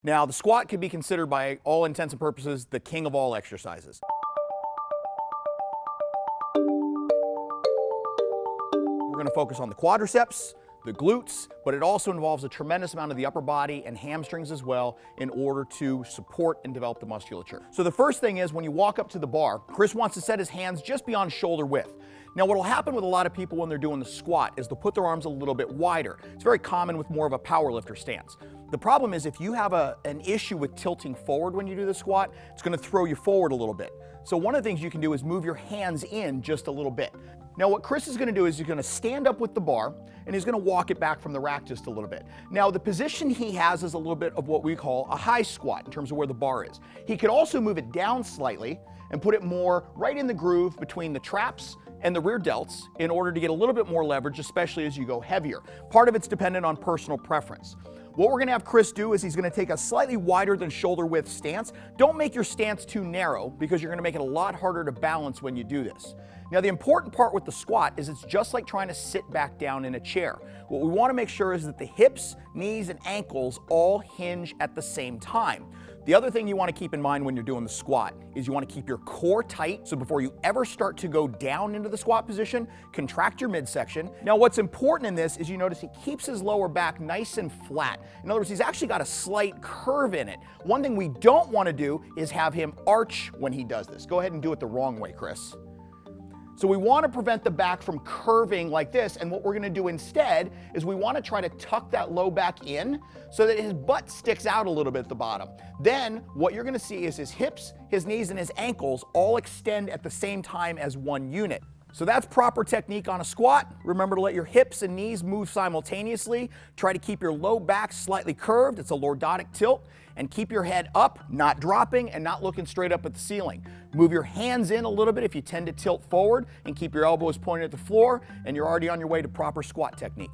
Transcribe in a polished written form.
Now, the squat can be considered by all intents and purposes the king of all exercises. We're going to focus on the quadriceps, the glutes, but it also involves a tremendous amount of the upper body and hamstrings as well in order to support and develop the musculature. So the first thing is when you walk up to the bar, Chris wants to set his hands just beyond shoulder width. Now what will happen with a lot of people when they're doing the squat is they'll put their arms a little bit wider. It's very common with more of a powerlifter stance. The problem is if you have an issue with tilting forward when you do the squat, it's going to throw you forward a little bit. So one of the things you can do is move your hands in just a little bit. Now what Chris is going to do is he's going to stand up with the bar and he's going to walk it back from the rack just a little bit. Now the position he has is a little bit of what we call a high squat in terms of where the bar is. He could also move it down slightly and put it more right in the groove between the traps and the rear delts in order to get a little bit more leverage, especially as you go heavier. Part of it's dependent on personal preference. What we're going to have Chris do is he's going to take a slightly wider than shoulder width stance. Don't make your stance too narrow because you're going to make it a lot harder to balance when you do this. Now the important part with the squat is it's just like trying to sit back down in a chair. What we want to make sure is that the hips, knees, and ankles all hinge at the same time. The other thing you want to keep in mind when you're doing the squat is you want to keep your core tight. So before you ever start to go down into the squat position, contract your midsection. Now what's important in this is you notice he keeps his lower back nice and flat. In other words, he's actually got a slight curve in it. One thing we don't want to do is have him arch when he does this. Go ahead and do it the wrong way, Chris. So we want to prevent the back from curving like this, and what we're going to do instead is we want to try to tuck that low back in so that his butt sticks out a little bit at the bottom. Then what you're going to see is his hips, his knees, and his ankles all extend at the same time as one unit. So that's proper technique on a squat. Remember to let your hips and knees move simultaneously. Try to keep your low back slightly curved. It's a lordotic tilt. And keep your head up, not dropping and not looking straight up at the ceiling. Move your hands in a little bit if you tend to tilt forward and keep your elbows pointed at the floor, and you're already on your way to proper squat technique.